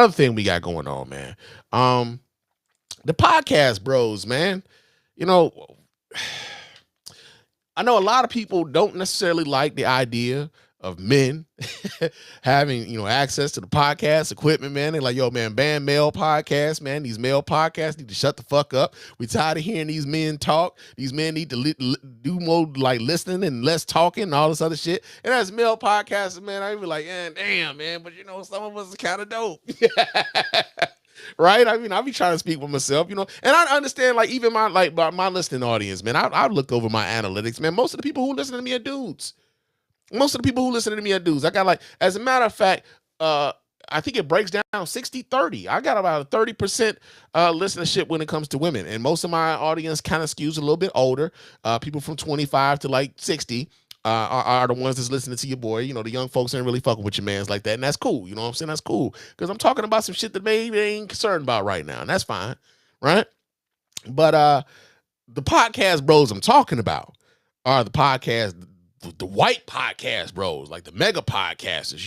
another thing we got going on, man. The podcast bros, man. You know, I know a lot of people don't necessarily like the idea of men having, access to the podcast equipment, man. They're like, yo, man, ban male podcasts, man. These male podcasts need to shut the fuck up. We tired of hearing these men talk. These men need to do more like listening and less talking and all this other shit. And as male podcasters, man, I be like, damn, man, but some of us are kind of dope. Right? I mean, I be trying to speak for myself, and I understand, like, even my listening audience, man. I look over my analytics, man. Most of the people who listen to me are dudes. I got, like, as a matter of fact, I think it breaks down 60-30. I got about a 30% listenership when it comes to women. And most of my audience kind of skews a little bit older. People from 25 to like 60 are the ones that's listening to your boy. The young folks ain't really fucking with your mans like that. And that's cool. You know what I'm saying? That's cool. Because I'm talking about some shit that maybe they ain't concerned about right now. And that's fine. Right? But the podcast bros I'm talking about are the white podcast bros, like the mega podcasters,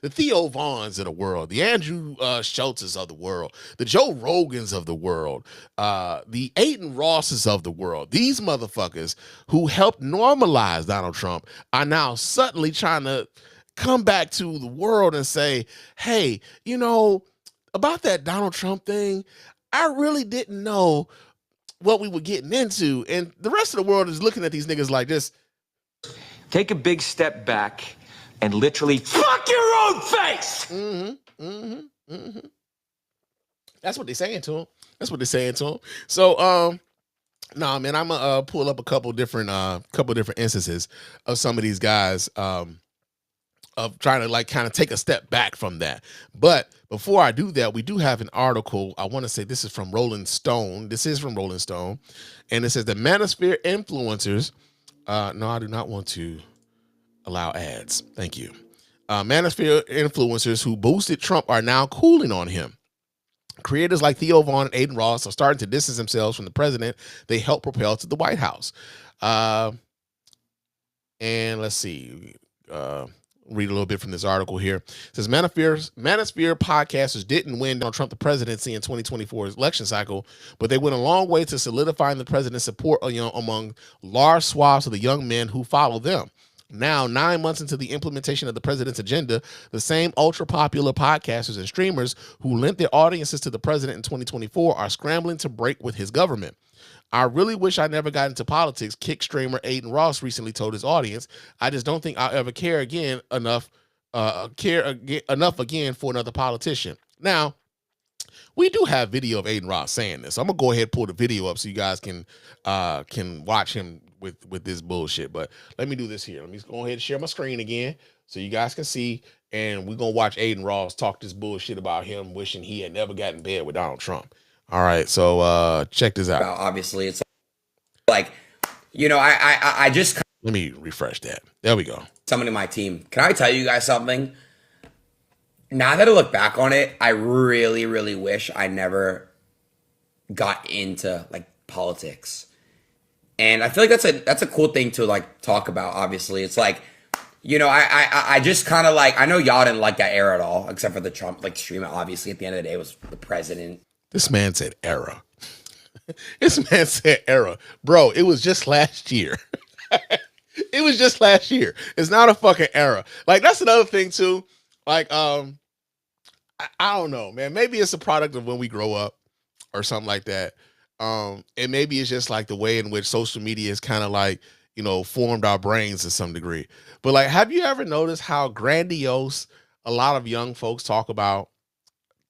the Theo Vaughns of the world, the Andrew Schultzes of the world, the Joe Rogans of the world, the Aiden Rosses of the world. These motherfuckers who helped normalize Donald Trump are now suddenly trying to come back to the world and say, hey, about that Donald Trump thing, I really didn't know what we were getting into. And the rest of the world is looking at these niggas like this. Take a big step back and literally fuck your own face. That's what they're saying to him. So, nah, man, I'm gonna pull up a couple different instances of some of these guys of trying to like kind of take a step back from that. But before I do that, we do have an article. I want to say this is from Rolling Stone. And it says the Manosphere influencers. No, I do not want to allow ads. Thank you. Manosphere influencers who boosted Trump are now cooling on him. Creators like Theo Vaughn and Aiden Ross are starting to distance themselves from the president they helped propel to the White House. And let's see. Read a little bit from this article here. It says Manosphere podcasters didn't win Donald Trump the presidency in 2024's election cycle, but they went a long way to solidifying the president's support among large swaths of the young men who follow them. Now, 9 months into the implementation of the president's agenda, the same ultra-popular podcasters and streamers who lent their audiences to the president in 2024 are scrambling to break with his government. I really wish I never got into politics, kick streamer Aiden Ross recently told his audience. I just don't think I'll ever care enough again for another politician. Now, we do have video of Aiden Ross saying this. So I'm gonna go ahead and pull the video up so you guys can watch him with this bullshit. But let me do this here. Let me go ahead and share my screen again so you guys can see. And we're gonna watch Aiden Ross talk this bullshit about him wishing he had never got in bed with Donald Trump. All right, so check this out. Obviously, it's like, I just... Let me refresh that. There we go. Someone in my team. Can I tell you guys something? Now that I look back on it, I really, really wish I never got into, like, politics. And I feel like that's a cool thing to, like, talk about, obviously. It's like, I just kind of, like, I know y'all didn't like that era at all, except for the Trump, like, stream. Obviously, at the end of the day, it was the president. This man said era. Bro, it was just last year. It's not a fucking era. Like, that's another thing, too. Like, I don't know, man. Maybe it's a product of when we grow up or something like that. And maybe it's just like the way in which social media is kind of like, formed our brains to some degree. But, like, have you ever noticed how grandiose a lot of young folks talk about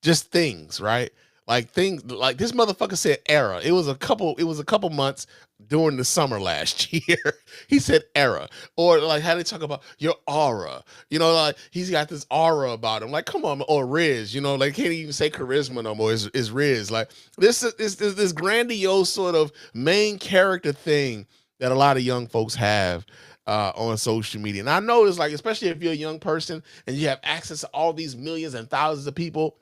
just things, right? Like things like this motherfucker said era. It was a couple months during the summer last year. He said era. Or like how they talk about your aura. Like he's got this aura about him. Like, come on, or Riz, like can't even say charisma no more. Is Riz. Like this grandiose sort of main character thing that a lot of young folks have on social media. And I notice, like, especially if you're a young person and you have access to all these millions and thousands of people.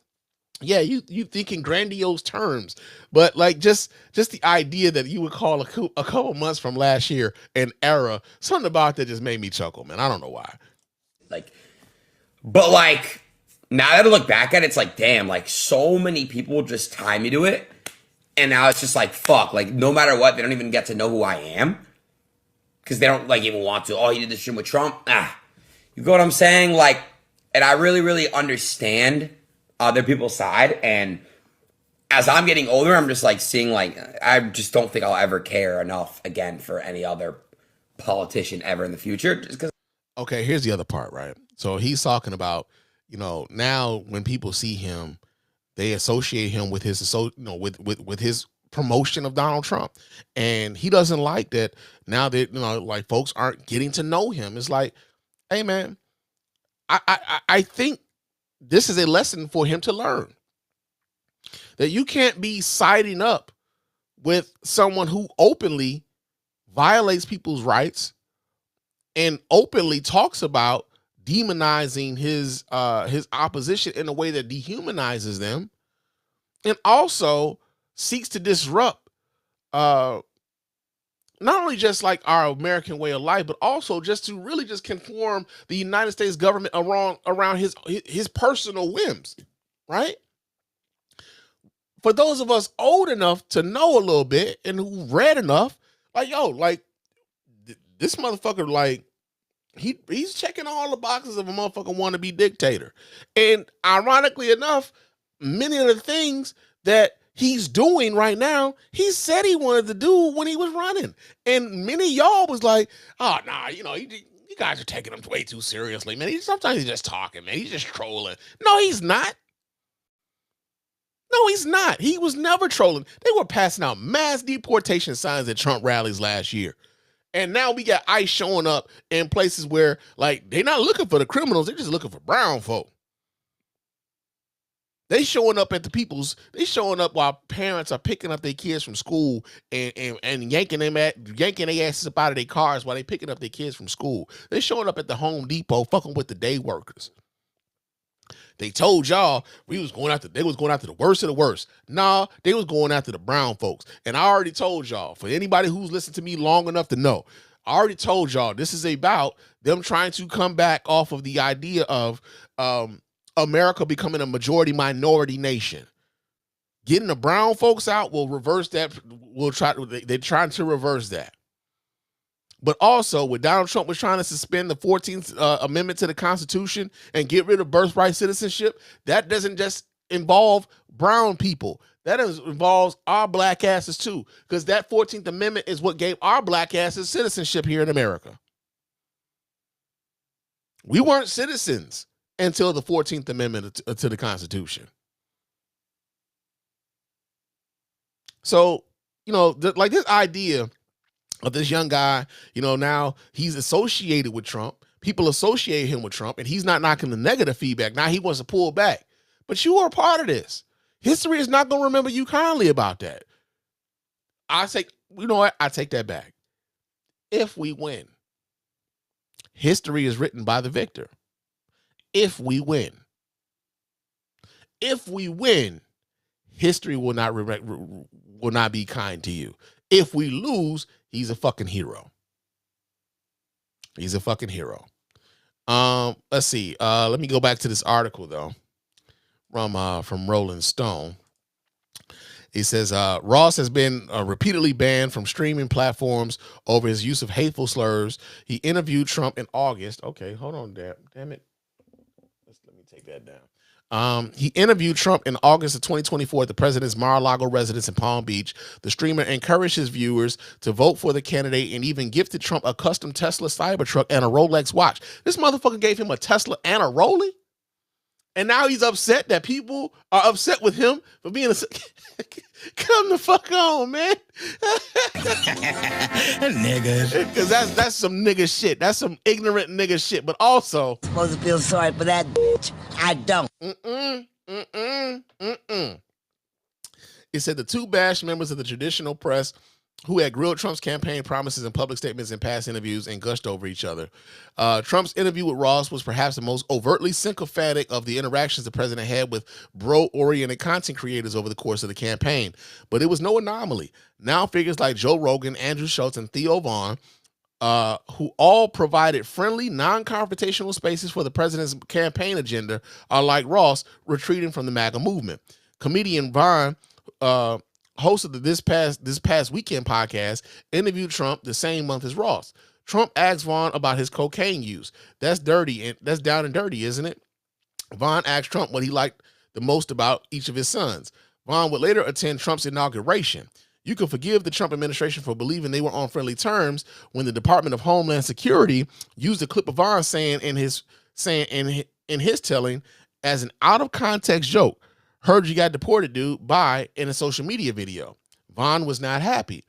Yeah, you think in grandiose terms, but like just the idea that you would call a couple months from last year an era, something about that just made me chuckle, man. I don't know why. But Now that I look back at it, it's like, damn, like so many people just tie me to it. And now it's just like, fuck, like no matter what, they don't even get to know who I am. Because they don't like even want to. Oh, he did this shit with Trump. You know what I'm saying? Like, and I really, really understand other people's side. And as I'm getting older, I'm just like seeing like, I just don't think I'll ever care enough again for any other politician ever in the future. Just because. Okay, here's the other part, right? So he's talking about, now when people see him, they associate him with his, with his promotion of Donald Trump, and he doesn't like that. Now that like folks aren't getting to know him, it's like, hey man, I think this is a lesson for him to learn that you can't be siding up with someone who openly violates people's rights and openly talks about demonizing his opposition in a way that dehumanizes them, and also seeks to disrupt not only just like our American way of life, but also just to really just conform the United States government around his personal whims, right? For those of us old enough to know a little bit and who read enough, like, yo, like this motherfucker, like he's checking all the boxes of a motherfucker wannabe dictator. And ironically enough, many of the things that he's doing right now, he said he wanted to do when he was running. And many of y'all was like, oh, nah, you guys are taking him way too seriously, man. Sometimes he's just talking, man. He's just trolling. No, he's not. No, he's not. He was never trolling. They were passing out mass deportation signs at Trump rallies last year. And now we got ICE showing up in places where, like, they're not looking for the criminals. They're just looking for brown folk. They showing up while parents are picking up their kids from school and yanking their asses up out of their cars while they picking up their kids from school. They showing up at the Home Depot fucking with the day workers. They told y'all they was going after the worst of the worst. Nah, they was going after the brown folks. And I already told y'all, for anybody who's listened to me long enough to know, I already told y'all this is about them trying to come back off of the idea of America becoming a majority minority nation. Getting the brown folks out will reverse that. They're trying to reverse that. But also, when Donald Trump was trying to suspend the 14th Amendment to the Constitution and get rid of birthright citizenship, that doesn't just involve brown people. That involves our black asses too, because that 14th Amendment is what gave our black asses citizenship here in America. We weren't citizens until the 14th Amendment to the Constitution. So, like this idea of this young guy, now he's associated with Trump. People associate him with Trump, and he's not knocking the negative feedback. Now he wants to pull back. But you are a part of this. History is not going to remember you kindly about that. I say, you know what? I take that back. If we win, history is written by the victor. If we win, history will not be kind to you. If we lose, he's a fucking hero. He's a fucking hero. Let's see. Let me go back to this article though, from Rolling Stone. He says Ross has been repeatedly banned from streaming platforms over his use of hateful slurs. He interviewed Trump in August. Okay, hold on, damn it. Let me take that down. He interviewed Trump in August of 2024 at the president's Mar-a-Lago residence in Palm Beach. The streamer encouraged his viewers to vote for the candidate and even gifted Trump a custom Tesla Cybertruck and a Rolex watch. This motherfucker gave him a Tesla and a Rolex? And now he's upset that people are upset with him for being a... Come the fuck on, man. Niggas. Because that's some nigga shit. That's some ignorant nigga shit. But also... supposed to feel sorry for that bitch. I don't. It said the two bashed members of the traditional press who had grilled Trump's campaign promises and public statements in past interviews and gushed over each other. Trump's interview with Ross was perhaps the most overtly sycophantic of the interactions the president had with bro-oriented content creators over the course of the campaign. But it was no anomaly. Now figures like Joe Rogan, Andrew Schultz, and Theo Vaughn who all provided friendly, non-confrontational spaces for the president's campaign agenda, are like Ross retreating from the MAGA movement. Comedian Vaughn, host of the This Past Weekend podcast, interviewed Trump the same month as Ross. Trump asked Vaughn about his cocaine use. That's dirty, and that's down and dirty, isn't it? Vaughn asked Trump what he liked the most about each of his sons. Vaughn would later attend Trump's inauguration. You can forgive the Trump administration for believing they were on friendly terms when the Department of Homeland Security used a clip of Vaughn saying in his telling as an out of context joke. Heard you got deported, dude. Bye, in a social media video. Vaughn was not happy.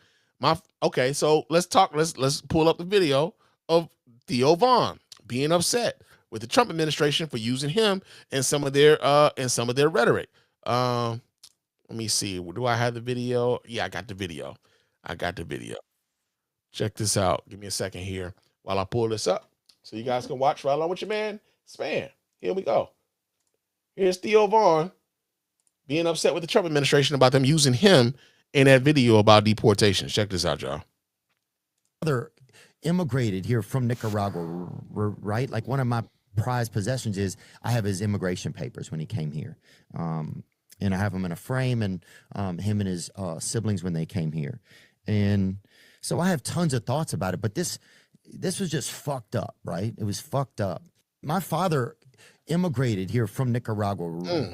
Okay, so let's talk. Let's pull up the video of Theo Vaughn being upset with the Trump administration for using him in some of their rhetoric. Let me see. Do I have the video? Yeah, I got the video. Check this out. Give me a second here while I pull this up so you guys can watch right along with your man Spann. Here we go. Here's Theo Vaughn being upset with the Trump administration about them using him in that video about deportation. Check this out, y'all. Other immigrated here from Nicaragua, right? Like one of my prized possessions is I have his immigration papers when he came here. And I have him in a frame, and him and his siblings when they came here. And so I have tons of thoughts about it, but this was just fucked up, right? It was fucked up. My father immigrated here from Nicaragua,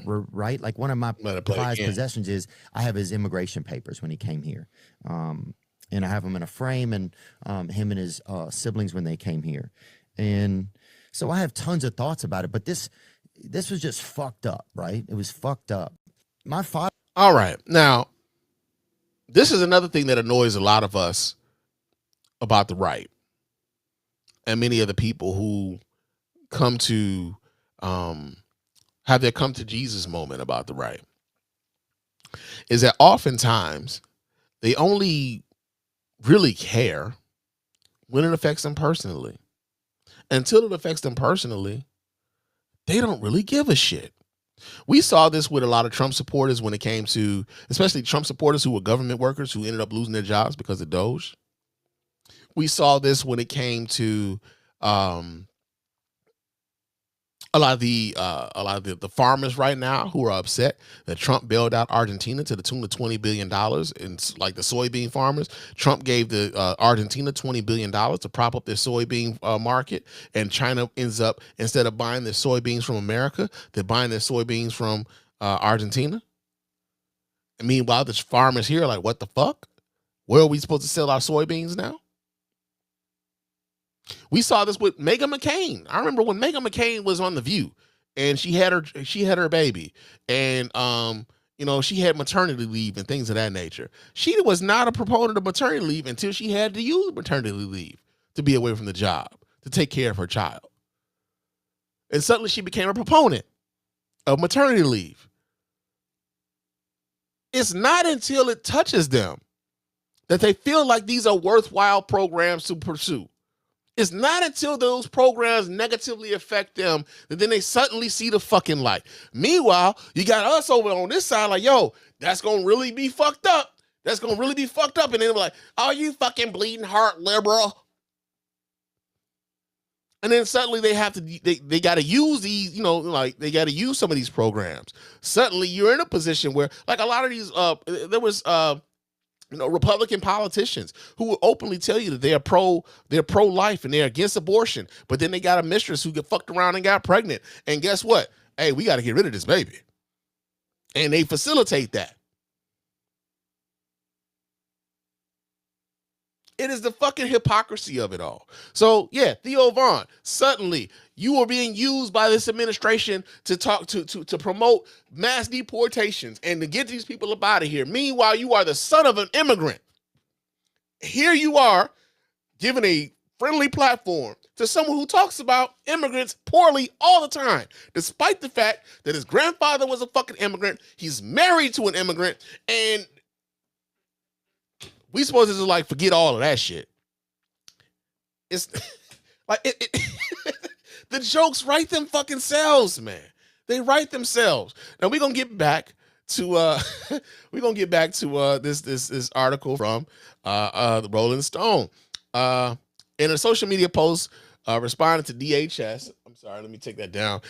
right? Like one of my prized possessions is I have his immigration papers when he came here. And I have him in a frame, and him and his siblings when they came here. And so I have tons of thoughts about it, but this was just fucked up, right? It was fucked up. My father. All right. Now, this is another thing that annoys a lot of us about the right and many of the people who come to have their come to Jesus moment about the right is that oftentimes they only really care when it affects them personally. Until it affects them personally, they don't really give a shit. We saw this with a lot of Trump supporters when it came to, especially Trump supporters who were government workers who ended up losing their jobs because of Doge. We saw this when it came to a lot of the farmers right now who are upset that Trump bailed out Argentina to the tune of $20 billion. And like the soybean farmers, Trump gave the Argentina $20 billion to prop up their soybean market. And China ends up, instead of buying their soybeans from America, they're buying their soybeans from Argentina. And meanwhile, the farmers here are like, what the fuck? Where are we supposed to sell our soybeans now? We saw this with Meghan McCain. I remember when Meghan McCain was on The View and she had her baby, and she had maternity leave and things of that nature. She was not a proponent of maternity leave until she had to use maternity leave to be away from the job, to take care of her child. And suddenly she became a proponent of maternity leave. It's not until it touches them that they feel like these are worthwhile programs to pursue. It's not until those programs negatively affect them that then they suddenly see the fucking light. Meanwhile, you got us over on this side like, yo, that's going to really be fucked up. That's going to really be fucked up. And then we're like, oh, you fucking bleeding heart liberal. And then suddenly they have to, they got to use these, they got to use some of these programs. Suddenly you're in a position where, like a lot of these, there was, Republican politicians who will openly tell you that they're pro-life and they're against abortion, but then they got a mistress who got fucked around and got pregnant. And guess what? Hey, we got to get rid of this baby. And they facilitate that. It is the fucking hypocrisy of it all. So yeah, Theo Vaughn, suddenly you are being used by this administration to talk to promote mass deportations and to get these people up out of here. Meanwhile, you are the son of an immigrant. Here you are giving a friendly platform to someone who talks about immigrants poorly all the time, despite the fact that his grandfather was a fucking immigrant. He's married to an immigrant, and we supposed to just like forget all of that shit. It's like the jokes write them fucking selves, man. They write themselves. Now we're gonna get back to this article from the Rolling Stone. In a social media post responding to DHS, I'm sorry, let me take that down,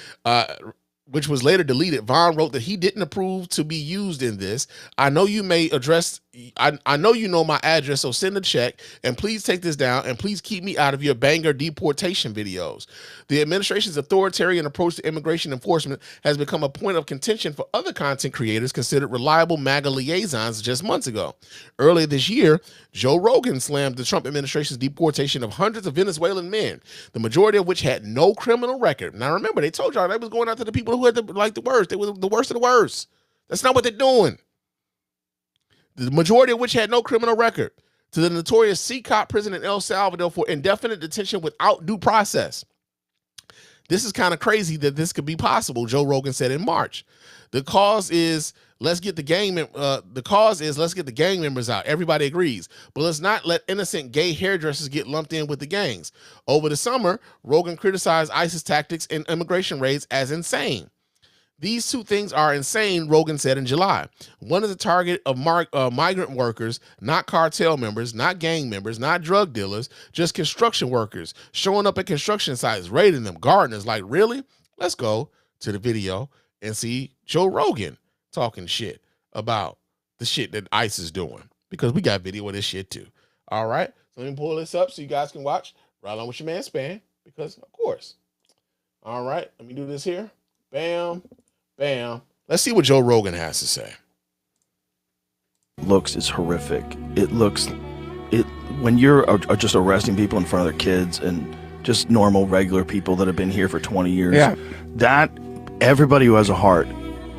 which was later deleted, Vaughn wrote that he didn't approve to be used in this. I know you may address, I know you know my address, so send a check, and please take this down, and please keep me out of your banger deportation videos. The administration's authoritarian approach to immigration enforcement has become a point of contention for other content creators considered reliable MAGA liaisons just months ago. Earlier this year, Joe Rogan slammed the Trump administration's deportation of hundreds of Venezuelan men, the majority of which had no criminal record. Now remember, they told y'all they was going after the people who had the worst. They were the worst of the worst. That's not what they're doing. The majority of which had no criminal record. To the notorious CCOP prison in El Salvador for indefinite detention without due process. This is kind of crazy that this could be possible, Joe Rogan said in March. The cause is let's get the gang members out. Everybody agrees. But let's not let innocent gay hairdressers get lumped in with the gangs. Over the summer, Rogan criticized ISIS tactics and immigration raids as insane. These two things are insane, Rogan said in July. One is a target of migrant workers, not cartel members, not gang members, not drug dealers, just construction workers showing up at construction sites, raiding them, gardeners. Like, really? Let's go to the video and see Joe Rogan talking shit about the shit that ICE is doing, because we got video of this shit too. All right, so let me pull this up so you guys can watch right along with your man Spann, because of course. All right, let me do this here. Bam, bam. Let's see what Joe Rogan has to say. Looks is horrific. It looks, when you're just arresting people in front of their kids and just normal, regular people that have been here for 20 years, that everybody who has a heart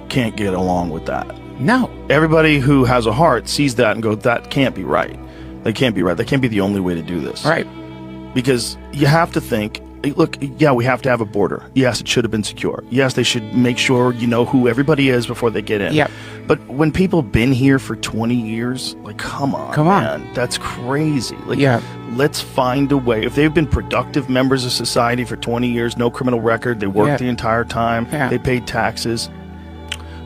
can't get along with that. No. Everybody who has a heart sees that and goes, that can't be right. That can't be right. That can't be the only way to do this. Right. Because you have to think, look, yeah, we have to have a border. Yes, it should have been secure. Yes, they should make sure you know who everybody is before they get in. Yep. But when people have been here for 20 years, like, come on, man. That's crazy. Like, let's find a way. If they've been productive members of society for 20 years, no criminal record, they worked the entire time, they paid taxes,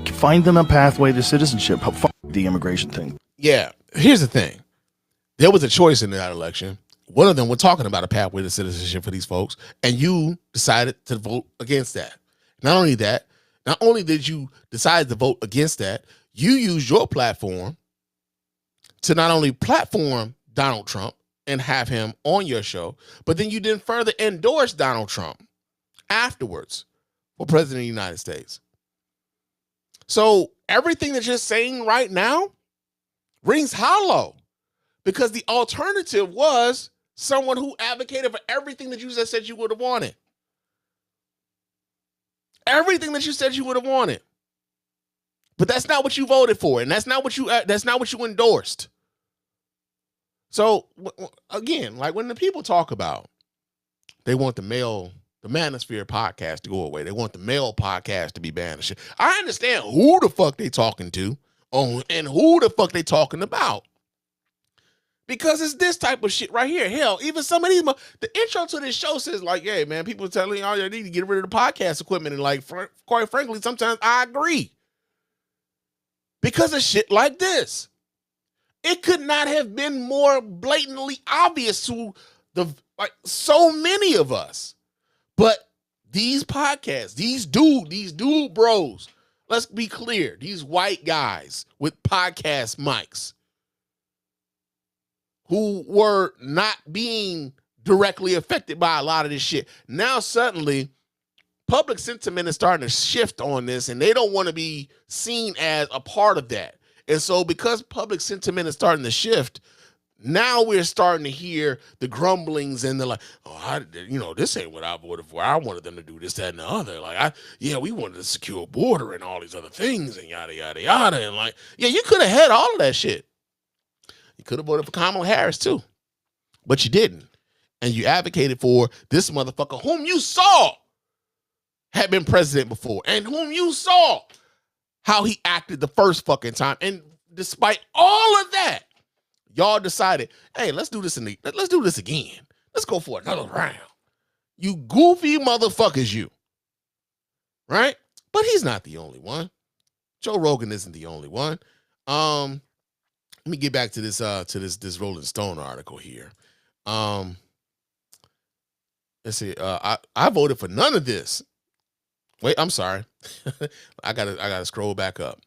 find them a pathway to citizenship. Fuck the immigration thing. Yeah, here's the thing. There was a choice in that election. One of them was talking about a pathway to citizenship for these folks, and you decided to vote against that. Not only that, not only did you decide to vote against that, you used your platform to not only platform Donald Trump and have him on your show, but then you didn't further endorse Donald Trump afterwards for president of the United States. So everything that you're saying right now rings hollow, because the alternative was someone who advocated for everything that you just said you would have wanted. Everything that you said you would have wanted. But that's not what you voted for, and that's not what you endorsed. So again, like when the people talk about they want the Manosphere podcast to go away, they want the male podcast to be banned. I understand who the fuck they talking to and who the fuck they talking about. Because it's this type of shit right here. Hell, even some of these, the intro to this show says like, hey, man, people telling y'all you need to get rid of the podcast equipment. And like, quite frankly, sometimes I agree. Because of shit like this. It could not have been more blatantly obvious to so many of us. But these podcasts, these dude bros, let's be clear, these white guys with podcast mics, who were not being directly affected by a lot of this shit. Now suddenly, public sentiment is starting to shift on this, and they don't want to be seen as a part of that. And so because public sentiment is starting to shift, now we're starting to hear the grumblings and the like, this ain't what I voted for. I wanted them to do this, that, and the other. Like, we wanted a secure border and all these other things and yada, yada, yada. And like, you could have had all of that shit. You could have voted for Kamala Harris too, but you didn't. And you advocated for this motherfucker whom you saw had been president before and whom you saw how he acted the first fucking time. And despite all of that, y'all decided, hey, let's do this again. Let's go for another round. You goofy motherfuckers, you. Right? But he's not the only one. Joe Rogan isn't the only one. Let me get back to this Rolling Stone article here. let's see. I voted for none of this. Wait, I'm sorry. I gotta scroll back up.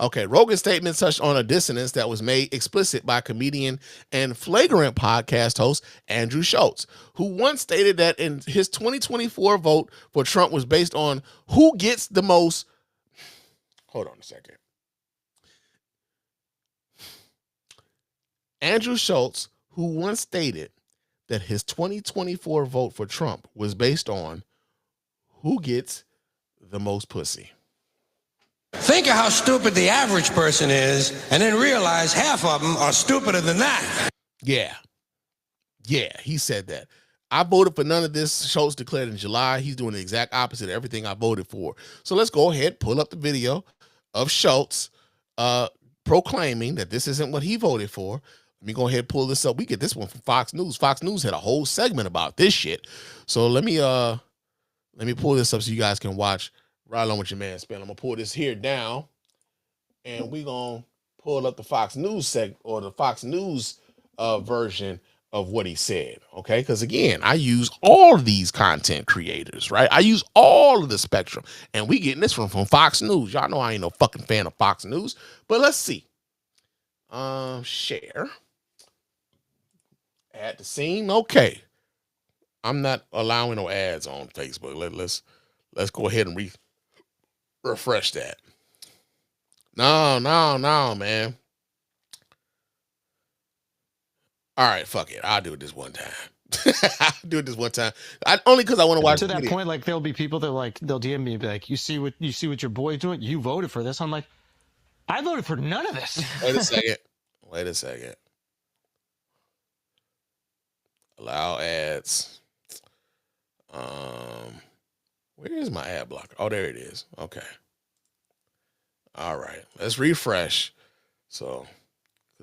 Okay, Rogan's statement touched on a dissonance that was made explicit by comedian and flagrant podcast host Andrew Schultz, who once stated that in his 2024 vote for Trump was based on who gets the most. Hold on a second. Andrew Schultz, who once stated that his 2024 vote for Trump was based on who gets the most pussy. Think of how stupid the average person is, and then realize half of them are stupider than that. Yeah, he said that. I voted for none of this, Schultz declared in July. He's doing the exact opposite of everything I voted for. So let's go ahead, pull up the video of Schultz proclaiming that this isn't what he voted for. Let me go ahead and pull this up. We get this one from Fox News. Fox News had a whole segment about this shit. So let me pull this up so you guys can watch right along with your man Spann. I'm gonna pull this here down, and we're gonna pull up the Fox News or the Fox News version of what he said. Okay, because again, I use all of these content creators, right? I use all of the spectrum, and we getting this one from Fox News. Y'all know I ain't no fucking fan of Fox News, but let's see. Share. Add the scene. Okay. I'm not allowing no ads on Facebook. Let's go ahead and refresh that. No, man. All right, fuck it. I'll do it this one time. Only because I want to watch to that video. point. Like there'll be people that like they'll DM me and be like, you see what your boy's doing? You voted for this. I'm like, I voted for none of this. Wait a second. Allow ads. Where is my ad blocker? Oh, there it is. Okay. All right. Let's refresh. So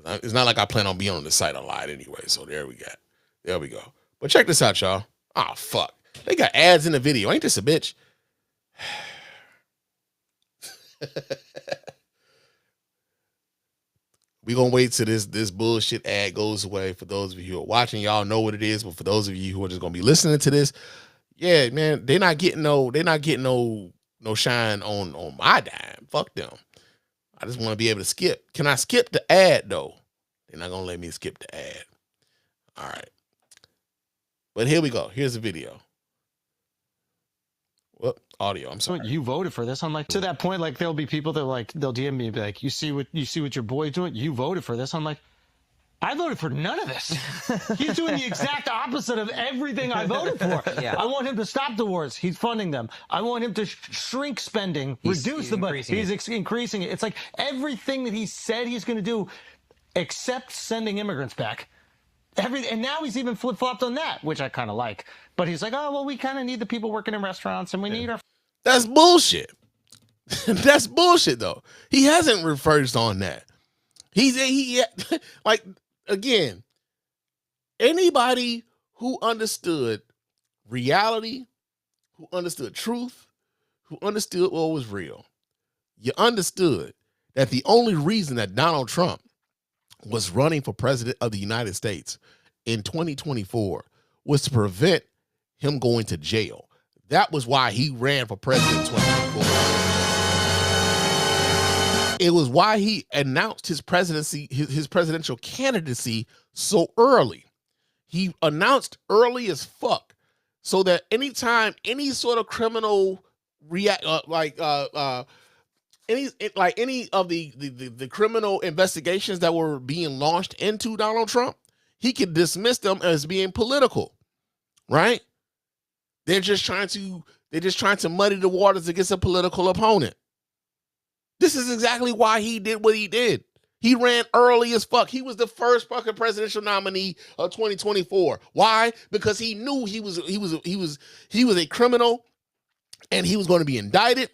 it's not like I plan on being on the site a lot anyway. So there we go. But check this out, y'all. Oh, fuck. They got ads in the video. Ain't this a bitch? We're going to wait till this bullshit ad goes away. For those of you who are watching, y'all know what it is. But for those of you who are just going to be listening to this, yeah, man, they're not getting no shine on my dime. Fuck them. I just want to be able to skip. Can I skip the ad, though? They're not going to let me skip the ad. All right. But here we go. Here's the video. Well, audio. I'm sorry. You voted for this. I'm like, to that point, like there'll be people that like they'll DM me and be like, you see what your boy's doing? You voted for this. I'm like, I voted for none of this. He's doing the exact opposite of everything I voted for. Yeah. I want him to stop the wars. He's funding them. I want him to shrink spending, reduce the budget. He's increasing it. It's like everything that he said he's going to do, except sending immigrants back. And now he's even flip-flopped on that, which I kind of like. But he's like, oh, well, we kind of need the people working in restaurants, and we need our... That's bullshit. That's bullshit, though. He hasn't reversed on that. He like, again, anybody who understood reality, who understood truth, who understood what was real, you understood that the only reason that Donald Trump was running for president of the United States in 2024 was to prevent him going to jail. That was why he ran for president in 2024. It was why he announced his presidency, his presidential candidacy so early. He announced early as fuck so that anytime any sort of criminal any of the criminal investigations that were being launched into Donald Trump, he could dismiss them as being political, right? They're just trying to muddy the waters against a political opponent. This is exactly why he did what he did. He ran early as fuck. He was the first fucking presidential nominee of 2024. Why? Because he knew he was a criminal, and he was going to be indicted,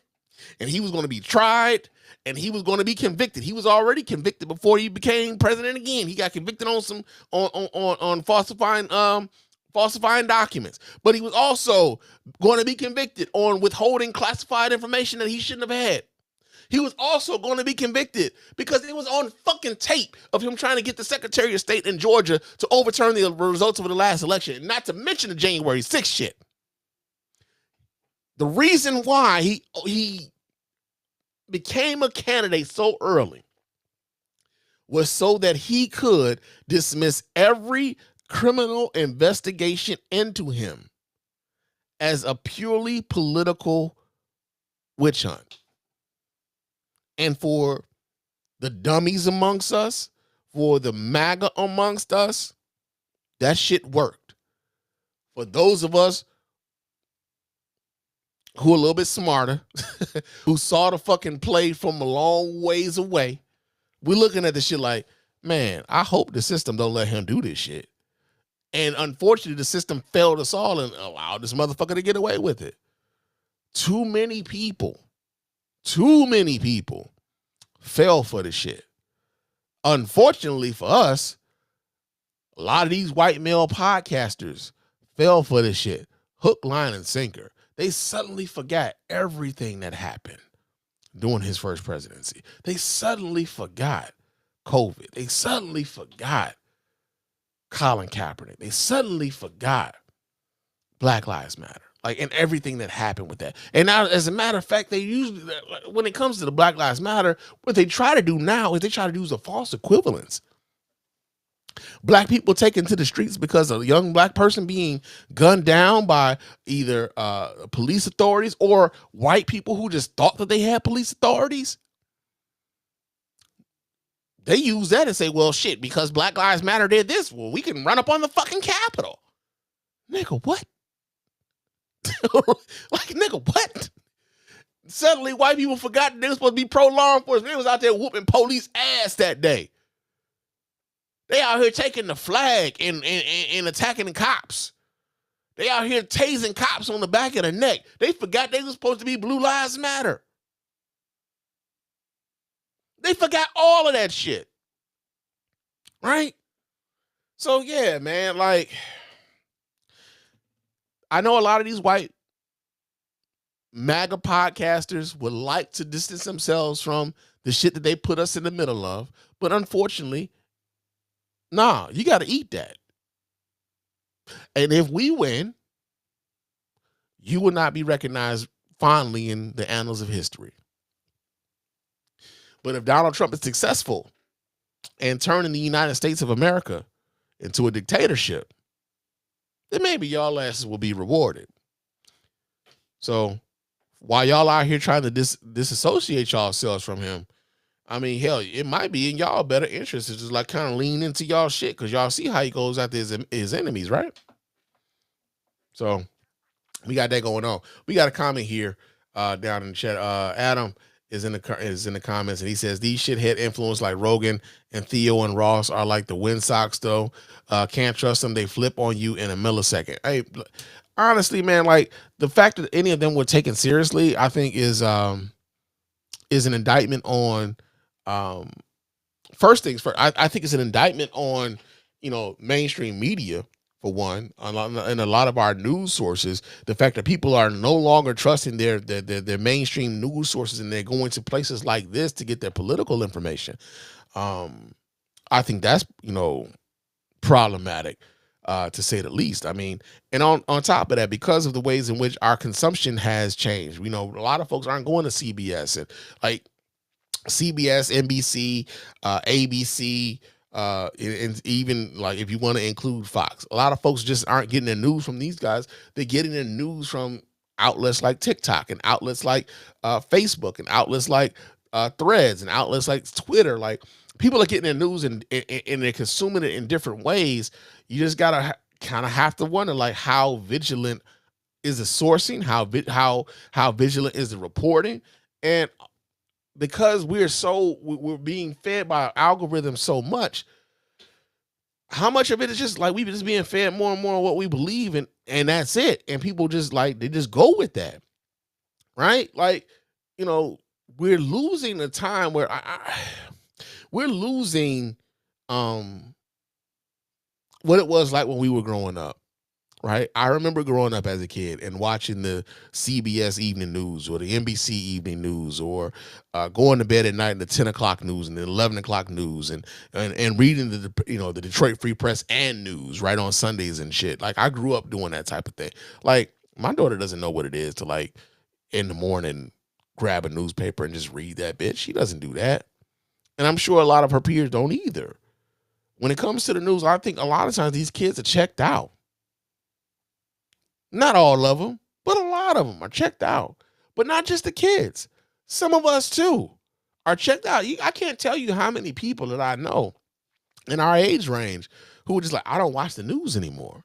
and he was going to be tried, and he was going to be convicted. He was already convicted before he became president again. He got convicted on falsifying documents, but he was also going to be convicted on withholding classified information that he shouldn't have had. he was also going to be convicted because it was on fucking tape of him trying to get the Secretary of State in Georgia to overturn the results of the last election, not to mention the January 6th shit. The reason why he became a candidate so early was so that he could dismiss every criminal investigation into him as a purely political witch hunt. And for the dummies amongst us, for the MAGA amongst us, that shit worked. For those of us who are a little bit smarter, who saw the fucking play from a long ways away, we're looking at this shit like, man, I hope the system don't let him do this shit. And unfortunately, the system failed us all and allowed this motherfucker to get away with it. Too many people fell for the shit. Unfortunately for us, a lot of these white male podcasters fell for this shit. Hook, line, and sinker. They suddenly forgot everything that happened during his first presidency. They suddenly forgot COVID. They suddenly forgot Colin Kaepernick. They suddenly forgot Black Lives Matter. Like, and everything that happened with that. And now, as a matter of fact, they usually, when it comes to the Black Lives Matter, what they try to do now is they try to use a false equivalence. Black people taken to the streets because a young black person being gunned down by either police authorities or white people who just thought that they had police authorities. They use that and say, well, shit, because Black Lives Matter did this, well, we can run up on the fucking Capitol. Nigga, what? Like, nigga, what? Suddenly, white people forgot that they were supposed to be pro-law enforcement. They was out there whooping police ass that day. They out here taking the flag and attacking the cops. They out here tasing cops on the back of the neck. They forgot they were supposed to be Blue Lives Matter. They forgot all of that shit. Right? So, yeah, man, like, I know a lot of these white MAGA podcasters would like to distance themselves from the shit that they put us in the middle of, but unfortunately, nah, you got to eat that. And if we win, you will not be recognized fondly in the annals of history. But if Donald Trump is successful in turning the United States of America into a dictatorship, then maybe y'all asses will be rewarded. So while y'all out here trying to disassociate yourselves from him, I mean, hell, it might be in y'all better interest to just like kind of lean into y'all shit because y'all see how he goes after his enemies, right? So we got that going on. We got a comment here down in the chat. Adam is in the comments and he says these shithead influencers like Rogan and Theo and Ross are like the Wind Sox though. Can't trust them. They flip on you in a millisecond. Hey, honestly, man, like the fact that any of them were taken seriously, I think is an indictment on first things first. I think it's an indictment on, mainstream media for one, and a lot of our news sources. The fact that people are no longer trusting their mainstream news sources and they're going to places like this to get their political information. I think that's, problematic, to say the least. I mean, and on top of that, because of the ways in which our consumption has changed, a lot of folks aren't going to CBS and like CBS, NBC, ABC, and even like if you want to include Fox, a lot of folks just aren't getting their news from these guys. They're getting their news from outlets like TikTok and outlets like Facebook and outlets like Threads and outlets like Twitter. Like people are getting their news and they're consuming it in different ways. You just gotta kind of have to wonder like how vigilant is the sourcing, how vigilant is the reporting, and because we're being fed by algorithms so much, how much of it is just like we just being fed more and more what we believe in, and that's it. And people just like they just go with that, right? Like, we're losing a time where we're losing what it was like when we were growing up, right? I remember growing up as a kid and watching the CBS Evening News or the NBC Evening News, or going to bed at night in the 10 o'clock news and the 11 o'clock news, and reading the Detroit Free Press and news right on Sundays and shit. Like, I grew up doing that type of thing. Like, my daughter doesn't know what it is to, like, in the morning grab a newspaper and just read that bitch. She doesn't do that. And I'm sure a lot of her peers don't either. When it comes to the news, I think a lot of times these kids are checked out. Not all of them, but a lot of them are checked out. But not just the kids. Some of us, too, are checked out. I can't tell you how many people that I know in our age range who are just like, I don't watch the news anymore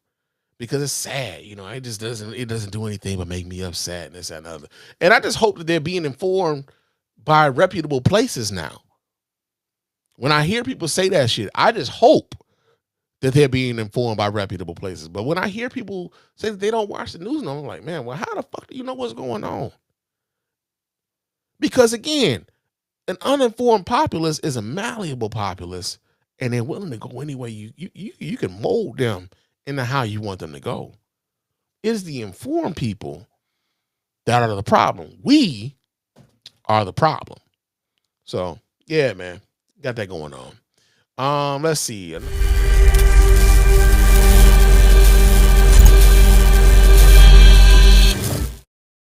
because it's sad. It doesn't do anything but make me upset and this, that, and other. And I just hope that they're being informed by reputable places now. When I hear people say that shit, I just hope that they're being informed by reputable places. But when I hear people say that they don't watch the news, I'm like, man, well, how the fuck do you know what's going on? Because again, an uninformed populace is a malleable populace, and they're willing to go any way you can mold them into how you want them to go. It is the informed people that are the problem. We are the problem. So yeah, man, got that going on. Let's see.